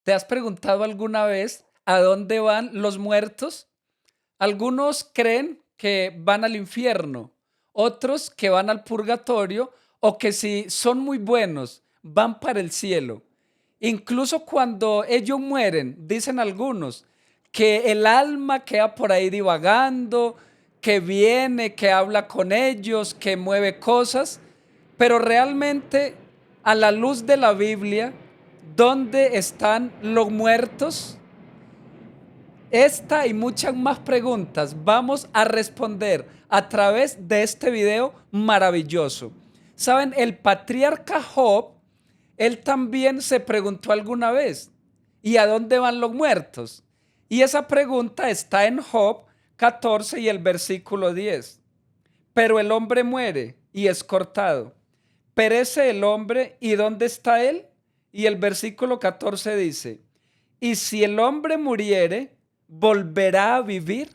¿Te has preguntado alguna vez a dónde van los muertos? Algunos creen que van al infierno, otros que van al purgatorio o que si son muy buenos van para el cielo. Incluso cuando ellos mueren, dicen algunos, que el alma queda por ahí divagando, que viene, que habla con ellos, que mueve cosas, pero realmente a la luz de la Biblia, ¿dónde están los muertos? Esta y muchas más preguntas vamos a responder a través de este video maravilloso. Saben, el patriarca Job, él también se preguntó alguna vez, ¿y a dónde van los muertos? Y esa pregunta está en Job 14 y el versículo 10. Pero el hombre muere y es cortado. Perece el hombre, ¿y dónde está él? Y el versículo 14 dice, y si el hombre muriere, ¿volverá a vivir?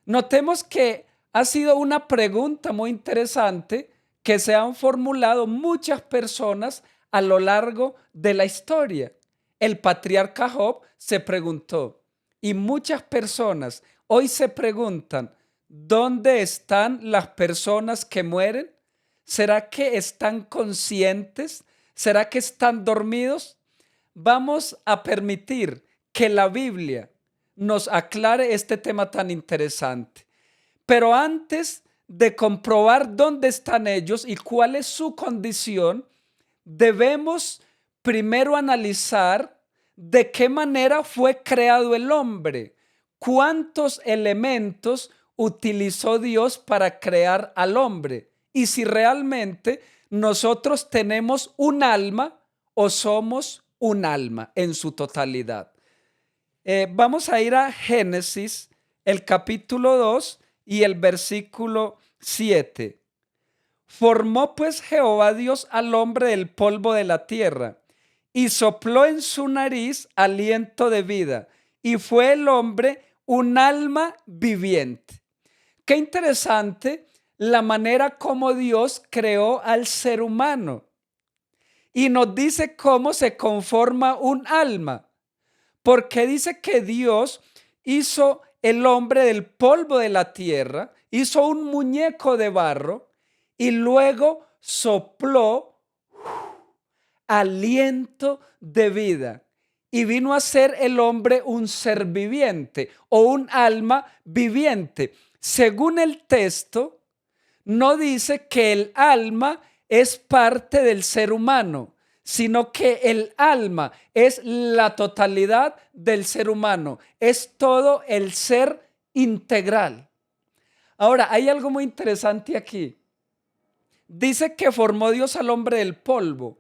Notemos que ha sido una pregunta muy interesante que se han formulado muchas personas a lo largo de la historia. El patriarca Job se preguntó, y muchas personas hoy se preguntan, ¿dónde están las personas que mueren? ¿Será que están conscientes? ¿Será que están dormidos? Vamos a permitir que la Biblia nos aclare este tema tan interesante. Pero antes de comprobar dónde están ellos y cuál es su condición, debemos primero analizar de qué manera fue creado el hombre, cuántos elementos utilizó Dios para crear al hombre y si realmente nosotros tenemos un alma o somos un alma en su totalidad. Vamos a ir a Génesis, el capítulo 2 y el versículo 7. Formó pues Jehová Dios al hombre del polvo de la tierra y sopló en su nariz aliento de vida y fue el hombre un alma viviente. Qué interesante la manera como Dios creó al ser humano y nos dice cómo se conforma un alma. Porque dice que Dios hizo el hombre del polvo de la tierra, hizo un muñeco de barro y luego sopló aliento de vida. Y vino a ser el hombre un ser viviente o un alma viviente. Según el texto, no dice que el alma es parte del ser humano, sino que el alma es la totalidad del ser humano, es todo el ser integral. Ahora, hay algo muy interesante aquí. Dice que formó Dios al hombre del polvo,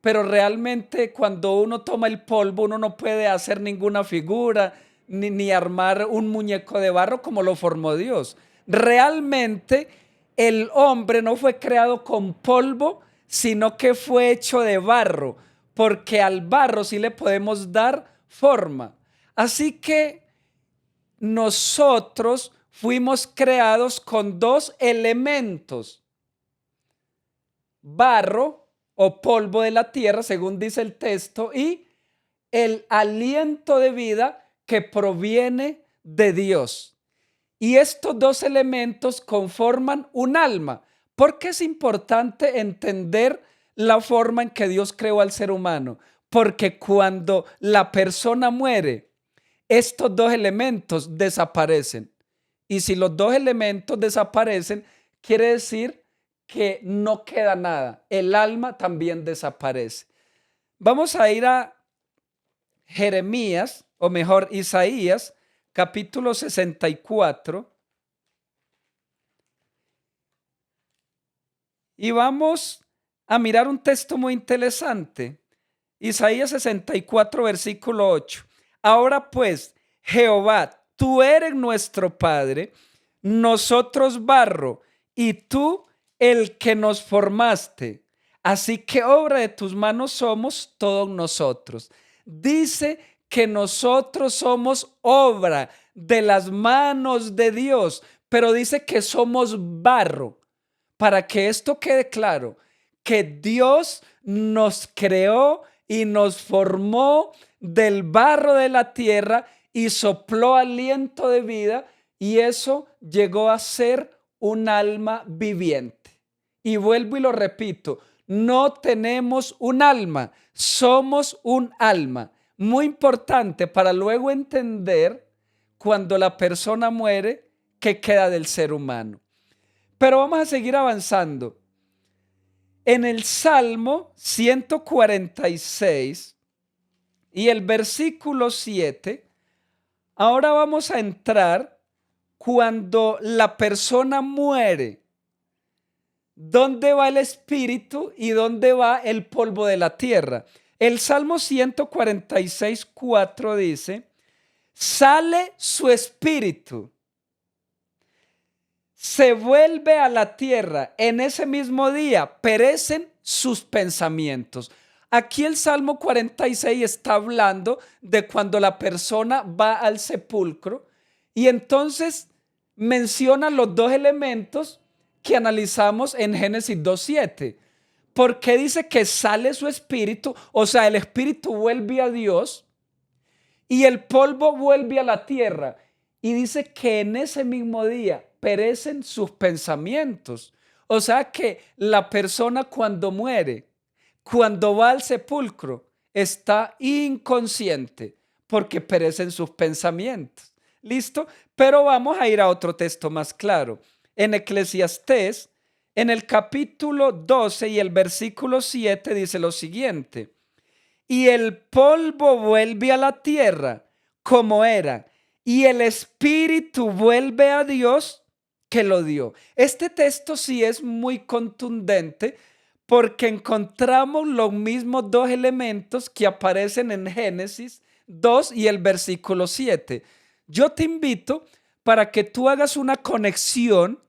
pero realmente cuando uno toma el polvo, uno no puede hacer ninguna figura, ni armar un muñeco de barro como lo formó Dios. Realmente el hombre no fue creado con polvo, sino que fue hecho de barro, porque al barro sí le podemos dar forma. Así que nosotros fuimos creados con dos elementos: barro o polvo de la tierra, según dice el texto, y el aliento de vida que proviene de Dios. Y estos dos elementos conforman un alma. ¿Por qué es importante entender la forma en que Dios creó al ser humano? Porque cuando la persona muere, estos dos elementos desaparecen. Y si los dos elementos desaparecen, quiere decir que no queda nada. El alma también desaparece. Vamos a ir a Jeremías, o mejor, Isaías, capítulo 64. Y vamos a mirar un texto muy interesante. Isaías 64, versículo 8. Ahora pues, Jehová, tú eres nuestro Padre, nosotros barro, y tú el que nos formaste. Así que obra de tus manos somos todos nosotros. Dice que nosotros somos obra de las manos de Dios, pero dice que somos barro. Para que esto quede claro, que Dios nos creó y nos formó del barro de la tierra y sopló aliento de vida y eso llegó a ser un alma viviente. Y vuelvo y lo repito, no tenemos un alma, somos un alma. Muy importante para luego entender cuando la persona muere qué queda del ser humano. Pero vamos a seguir avanzando. En el Salmo 146 y el versículo 7, ahora vamos a entrar cuando la persona muere. ¿Dónde va el espíritu y dónde va el polvo de la tierra? El Salmo 146, 4 dice, sale su espíritu, se vuelve a la tierra, en ese mismo día perecen sus pensamientos. Aquí el Salmo 46 está hablando de cuando la persona va al sepulcro y entonces menciona los dos elementos que analizamos en Génesis 2:7. ¿Por qué dice que sale su espíritu? O sea, el espíritu vuelve a Dios y el polvo vuelve a la tierra. Y dice que en ese mismo día perecen sus pensamientos. O sea que la persona cuando muere, cuando va al sepulcro, está inconsciente porque perecen sus pensamientos. ¿Listo? Pero vamos a ir a otro texto más claro. En Eclesiastés, en el capítulo 12 y el versículo 7 dice lo siguiente. Y el polvo vuelve a la tierra como era, y el espíritu vuelve a Dios que lo dio. Este texto sí es muy contundente porque encontramos los mismos dos elementos que aparecen en Génesis 2 y el versículo 7. Yo te invito para que tú hagas una conexión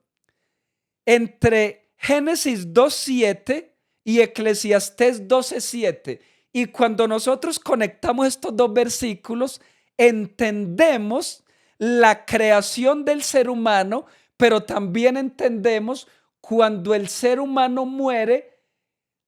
entre Génesis 2:7 y Eclesiastés 12:7. Y cuando nosotros conectamos estos dos versículos, entendemos la creación del ser humano, pero también entendemos cuando el ser humano muere,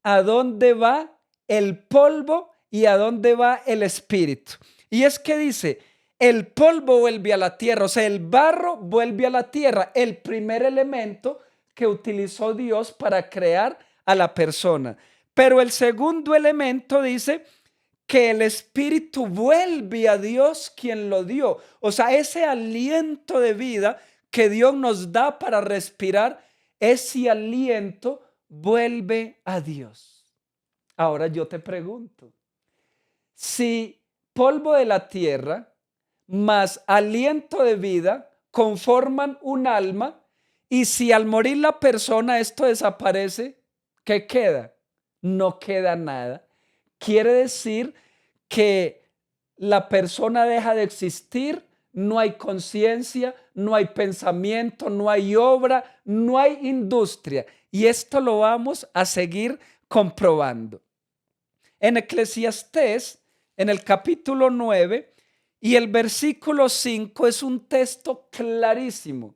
a dónde va el polvo y a dónde va el espíritu. Y es que dice, el polvo vuelve a la tierra, o sea, el barro vuelve a la tierra, el primer elemento que utilizó Dios para crear a la persona. Pero el segundo elemento dice que el espíritu vuelve a Dios quien lo dio. O sea, ese aliento de vida que Dios nos da para respirar, ese aliento vuelve a Dios. Ahora yo te pregunto, si polvo de la tierra más aliento de vida conforman un alma, y si al morir la persona esto desaparece, ¿qué queda? No queda nada. Quiere decir que la persona deja de existir, no hay conciencia, no hay pensamiento, no hay obra, no hay industria. Y esto lo vamos a seguir comprobando. En Eclesiastés, en el capítulo 9 y el versículo 5 es un texto clarísimo.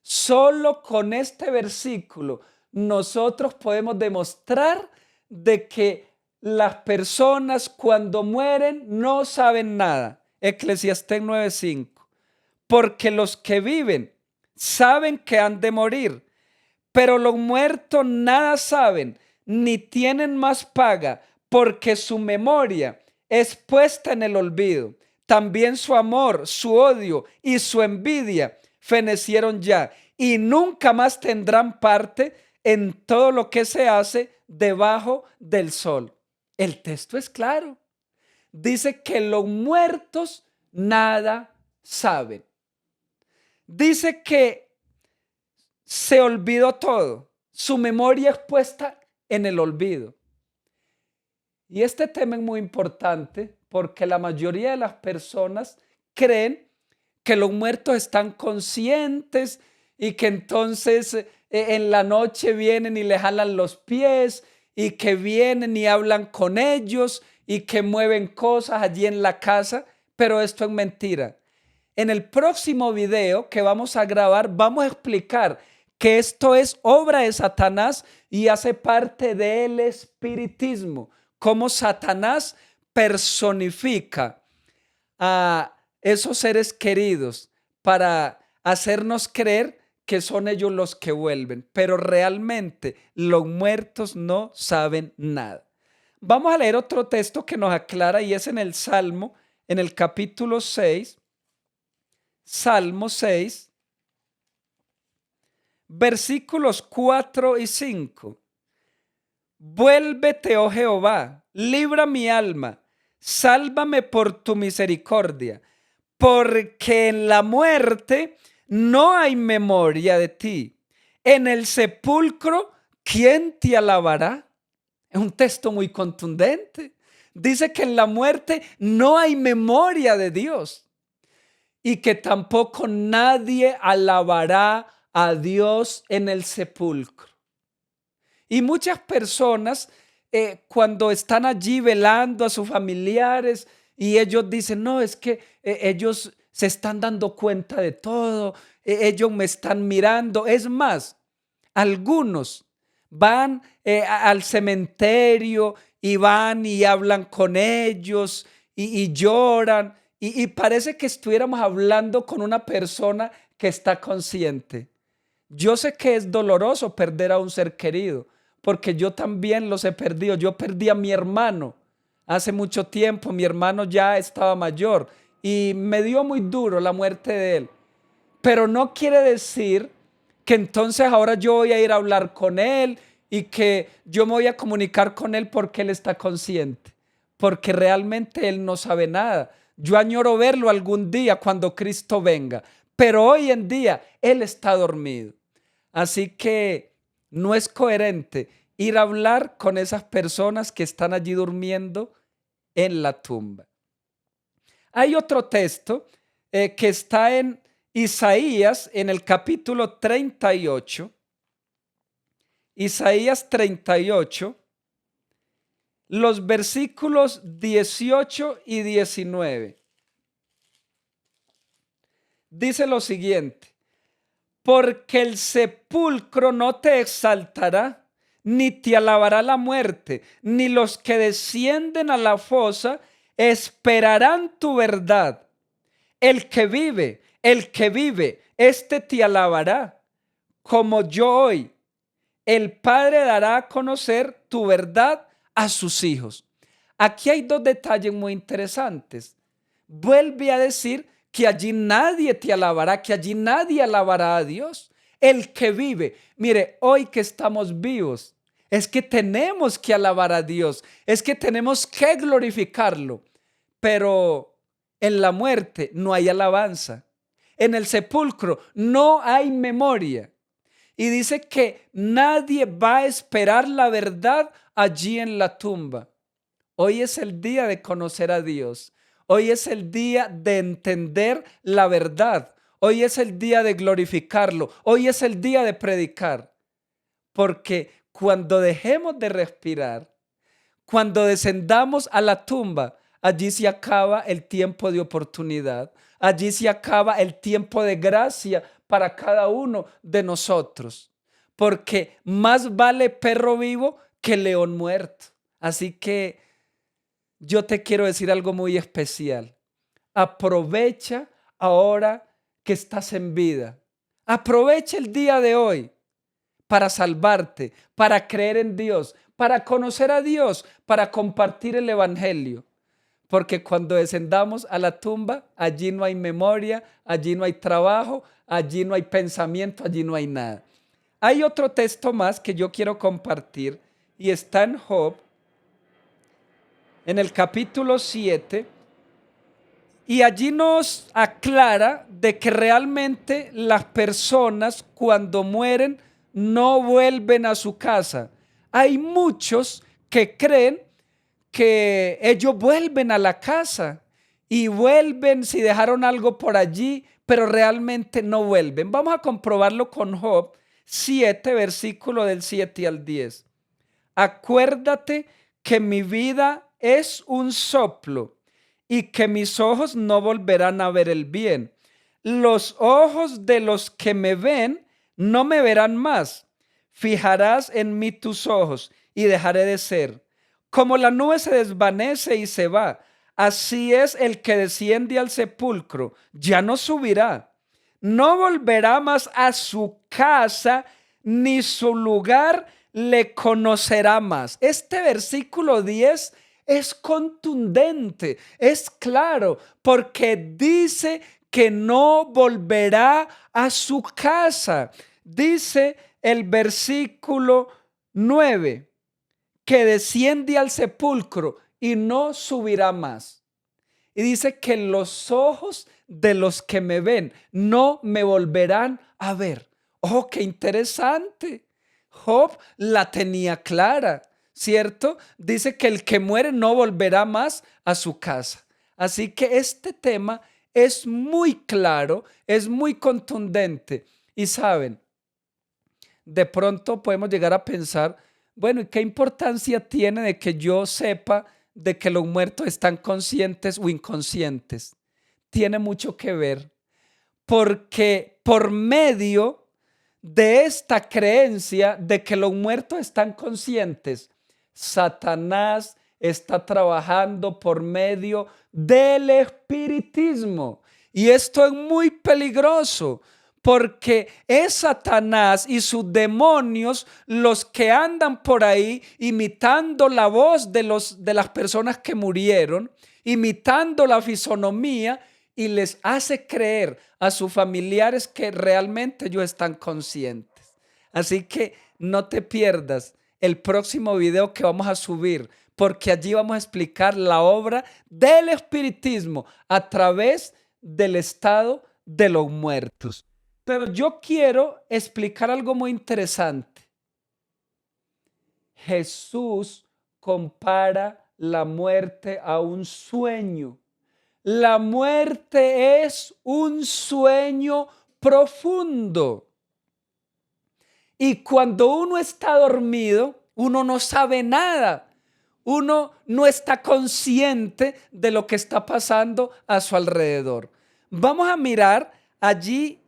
Solo con este versículo nosotros podemos demostrar de que las personas cuando mueren no saben nada. Eclesiastés 9:5. Porque los que viven saben que han de morir, pero los muertos nada saben, ni tienen más paga, porque su memoria es puesta en el olvido. También su amor, su odio y su envidia fenecieron ya, y nunca más tendrán parte en todo lo que se hace debajo del sol. El texto es claro. Dice que los muertos nada saben. Dice que se olvidó todo. Su memoria es puesta en el olvido. Y este tema es muy importante porque la mayoría de las personas creen que los muertos están conscientes y que entonces en la noche vienen y les jalan los pies y que vienen y hablan con ellos y que mueven cosas allí en la casa, pero esto es mentira. En el próximo video que vamos a grabar vamos a explicar que esto es obra de Satanás y hace parte del espiritismo. cómo Satanás personifica a esos seres queridos para hacernos creer que son ellos los que vuelven, pero realmente los muertos no saben nada. Vamos a leer otro texto que nos aclara y es en el Salmo, en el capítulo 6, Salmo 6, versículos 4 y 5. Vuélvete, oh Jehová, libra mi alma, sálvame por tu misericordia, porque en la muerte no hay memoria de ti. En el sepulcro, ¿quién te alabará? Es un texto muy contundente. Dice que en la muerte no hay memoria de Dios y que tampoco nadie alabará a Dios en el sepulcro. Y muchas personas cuando están allí velando a sus familiares y ellos dicen, no, es que ellos se están dando cuenta de todo, ellos me están mirando. Es más, algunos van al cementerio y van y hablan con ellos y lloran y parece que estuviéramos hablando con una persona que está consciente. Yo sé que es doloroso perder a un ser querido, porque yo también los he perdido. Yo perdí a mi hermano hace mucho tiempo, mi hermano ya estaba mayor y me dio muy duro la muerte de él. Pero no quiere decir que entonces ahora yo voy a ir a hablar con él y que yo me voy a comunicar con él porque él está consciente, porque realmente él no sabe nada. Yo añoro verlo algún día cuando Cristo venga, pero hoy en día él está dormido. Así que no es coherente ir a hablar con esas personas que están allí durmiendo en la tumba. Hay otro texto que está en Isaías, en el capítulo 38. Isaías 38, los versículos 18 y 19. Dice lo siguiente: porque el sepulcro no te exaltará, ni te alabará la muerte, ni los que descienden a la fosa esperarán tu verdad. El que vive, este te alabará, como yo hoy. El Padre dará a conocer tu verdad a sus hijos. Aquí hay dos detalles muy interesantes. Vuelve a decir que allí nadie te alabará, que allí nadie alabará a Dios. El que vive, mire, hoy que estamos vivos, es que tenemos que alabar a Dios, es que tenemos que glorificarlo, pero en la muerte no hay alabanza, en el sepulcro no hay memoria. Y dice que nadie va a esperar la verdad allí en la tumba. Hoy es el día de conocer a Dios. Hoy es el día de entender la verdad. Hoy es el día de glorificarlo. Hoy es el día de predicar. Porque cuando dejemos de respirar, cuando descendamos a la tumba, allí se acaba el tiempo de oportunidad. Allí se acaba el tiempo de gracia para cada uno de nosotros. Porque más vale perro vivo que león muerto. Así que yo te quiero decir algo muy especial. Aprovecha ahora que estás en vida. Aprovecha el día de hoy para salvarte, para creer en Dios, para conocer a Dios, para compartir el evangelio. Porque cuando descendamos a la tumba, allí no hay memoria, allí no hay trabajo, allí no hay pensamiento, allí no hay nada. Hay otro texto más que yo quiero compartir y está en Job, en el capítulo 7, y allí nos aclara de que realmente las personas cuando mueren no vuelven a su casa. Hay muchos que creen que ellos vuelven a la casa y vuelven si dejaron algo por allí, pero realmente no vuelven. Vamos a comprobarlo con Job 7, versículo del 7 al 10. Acuérdate que mi vida es un soplo y que mis ojos no volverán a ver el bien. Los ojos de los que me ven no me verán más. Fijarás en mí tus ojos y dejaré de ser. Como la nube se desvanece y se va, así es el que desciende al sepulcro, ya no subirá, no volverá más a su casa, ni su lugar le conocerá más. Este versículo 10 es contundente, es claro, porque dice que no volverá a su casa. Dice el versículo 9 que desciende al sepulcro y no subirá más. Y dice que los ojos de los que me ven no me volverán a ver. Oh, qué interesante. Job la tenía clara, ¿cierto? Dice que el que muere no volverá más a su casa. Así que este tema es muy claro, es muy contundente. Y saben, de pronto podemos llegar a pensar, bueno, ¿y qué importancia tiene de que yo sepa de que los muertos están conscientes o inconscientes? Tiene mucho que ver, porque por medio de esta creencia de que los muertos están conscientes, Satanás está trabajando por medio del espiritismo. Y esto es muy peligroso, porque es Satanás y sus demonios los que andan por ahí imitando la voz de las personas que murieron, imitando la fisonomía, y les hace creer a sus familiares que realmente ellos están conscientes. Así que no te pierdas el próximo video que vamos a subir, porque allí vamos a explicar la obra del espiritismo a través del estado de los muertos. Pero yo quiero explicar algo muy interesante. Jesús compara la muerte a un sueño. La muerte es un sueño profundo. Y cuando uno está dormido, uno no sabe nada. Uno no está consciente de lo que está pasando a su alrededor. Vamos a mirar allí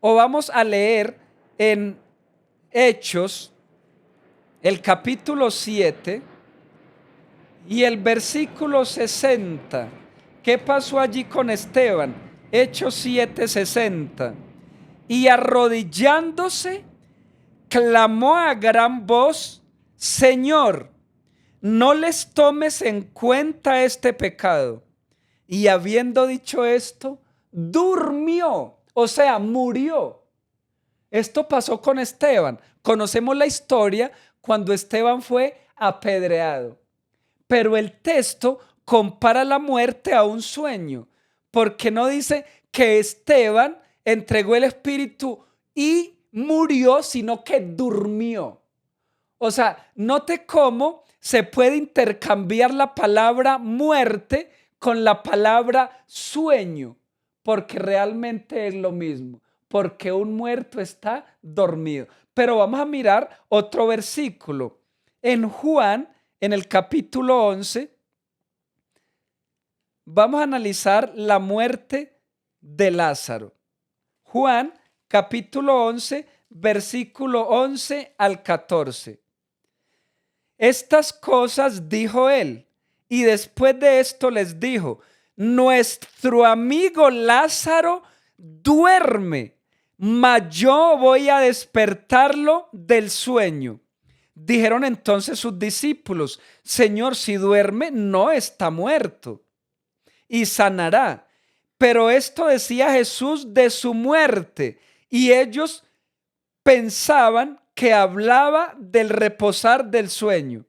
o vamos a leer en Hechos, el capítulo 7 y el versículo 60. ¿Qué pasó allí con Esteban? Hechos 7:60. Y arrodillándose, clamó a gran voz: Señor, no les tomes en cuenta este pecado. Y habiendo dicho esto, durmió, o sea, murió. Esto pasó con Esteban. Conocemos la historia cuando Esteban fue apedreado. Pero el texto compara la muerte a un sueño, porque no dice que Esteban entregó el espíritu y murió, sino que durmió. O sea, note cómo se puede intercambiar la palabra muerte con la palabra sueño, porque realmente es lo mismo, porque un muerto está dormido. Pero vamos a mirar otro versículo. En Juan, en el capítulo 11, vamos a analizar la muerte de Lázaro. Juan, capítulo 11, versículo 11 al 14. Estas cosas dijo él, y después de esto les dijo: nuestro amigo Lázaro duerme, mas yo voy a despertarlo del sueño. Dijeron entonces sus discípulos: Señor, si duerme, no está muerto, y sanará. Pero esto decía Jesús de su muerte, y ellos pensaban que hablaba del reposar del sueño.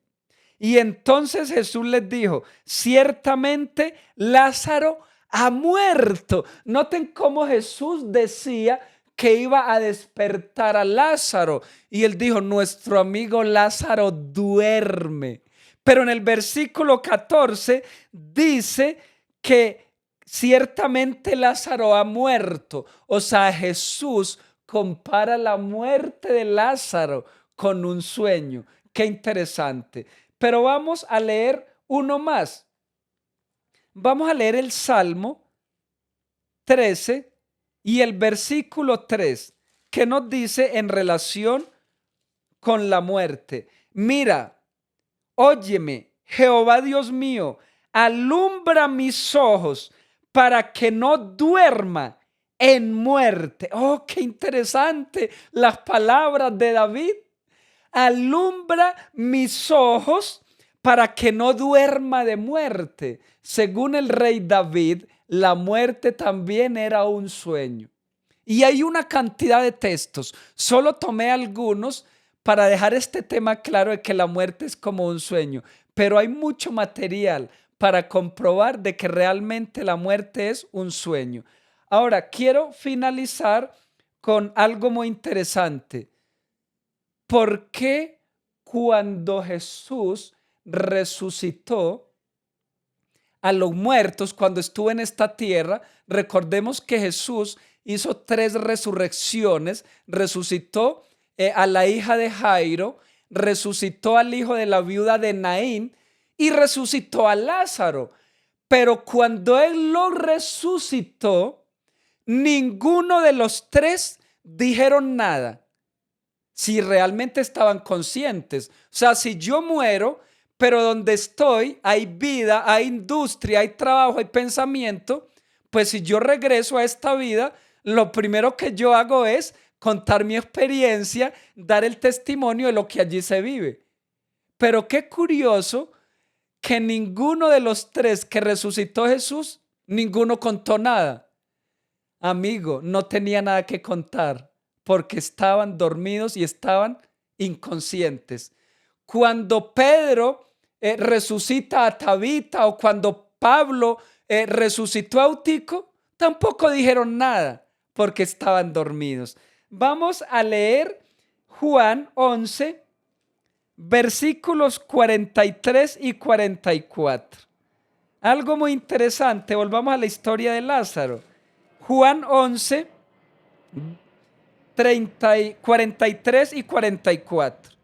Y entonces Jesús les dijo: ciertamente Lázaro ha muerto. Noten cómo Jesús decía que iba a despertar a Lázaro. Y él dijo: nuestro amigo Lázaro duerme. Pero en el versículo 14 dice que ciertamente Lázaro ha muerto. O sea, Jesús compara la muerte de Lázaro con un sueño. Qué interesante. Pero vamos a leer uno más. Vamos a leer el Salmo 13 y el versículo 3, que nos dice en relación con la muerte. Mira, óyeme, Jehová Dios mío, alumbra mis ojos para que no duerma en muerte. Oh, qué interesante las palabras de David. Alumbra mis ojos para que no duerma de muerte. Según el rey David, la muerte también era un sueño. Y hay una cantidad de textos. Solo tomé algunos para dejar este tema claro de que la muerte es como un sueño. Pero hay mucho material para comprobar de que realmente la muerte es un sueño. Ahora, quiero finalizar con algo muy interesante. ¿Por qué cuando Jesús resucitó a los muertos, cuando estuvo en esta tierra, recordemos que Jesús hizo 3 resurrecciones, resucitó a la hija de Jairo, resucitó al hijo de la viuda de Naín y resucitó a Lázaro? Pero cuando él lo resucitó, ninguno de los 3 dijeron nada. Si realmente estaban conscientes. O sea, si yo muero, pero donde estoy hay vida, hay industria, hay trabajo, hay pensamiento, pues si yo regreso a esta vida, lo primero que yo hago es contar mi experiencia, dar el testimonio de lo que allí se vive. Pero qué curioso que ninguno de los 3 que resucitó Jesús, ninguno contó nada. Amigo, no tenía nada que contar porque estaban dormidos y estaban inconscientes. Cuando Pedro resucita a Tabita o cuando Pablo resucitó a Eutico, tampoco dijeron nada porque estaban dormidos. Vamos a leer Juan 11, versículos 43 y 44. Algo muy interesante, volvamos a la historia de Lázaro. Juan 11, 43 y 44.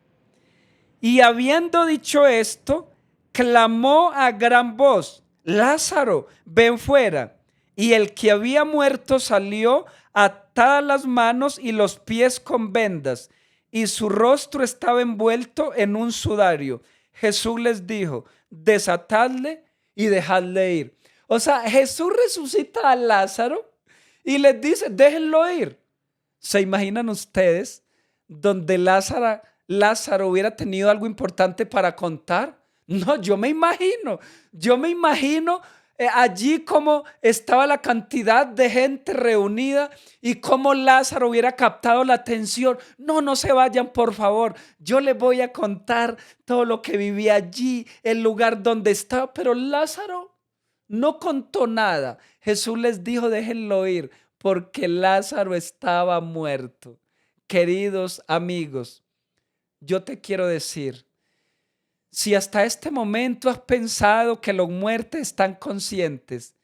Y habiendo dicho esto, clamó a gran voz: Lázaro, ven fuera. Y el que había muerto salió, atadas las manos y los pies con vendas, y su rostro estaba envuelto en un sudario. Jesús les dijo: desatadle y dejadle ir. O sea, Jesús resucita a Lázaro y les dice: déjenlo ir. ¿Se imaginan ustedes donde Lázaro hubiera tenido algo importante para contar? No, yo me imagino allí cómo estaba la cantidad de gente reunida y cómo Lázaro hubiera captado la atención. No, no se vayan, por favor. Yo les voy a contar todo lo que viví allí, el lugar donde estaba, pero Lázaro no contó nada. Jesús les dijo: déjenlo ir, porque Lázaro estaba muerto. Queridos amigos, yo te quiero decir, si hasta este momento has pensado que los muertos están conscientes,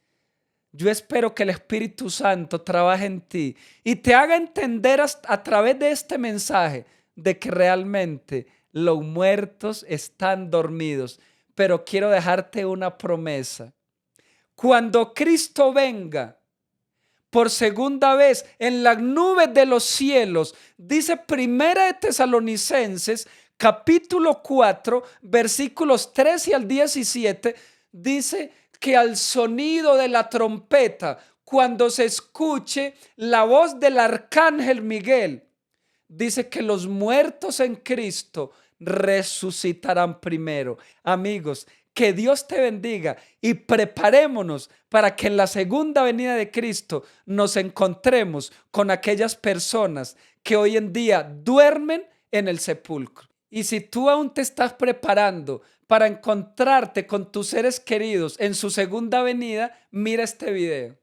yo espero que el Espíritu Santo trabaje en ti y te haga entender a través de este mensaje de que realmente los muertos están dormidos. Pero quiero dejarte una promesa. Cuando Cristo venga por segunda vez en las nubes de los cielos, dice Primera de Tesalonicenses, capítulo 4, versículos 13 al 17, dice que al sonido de la trompeta, cuando se escuche la voz del arcángel Miguel, dice que los muertos en Cristo resucitarán primero. Amigos, que Dios te bendiga y preparémonos para que en la segunda venida de Cristo nos encontremos con aquellas personas que hoy en día duermen en el sepulcro. Y si tú aún te estás preparando para encontrarte con tus seres queridos en su segunda venida, mira este video.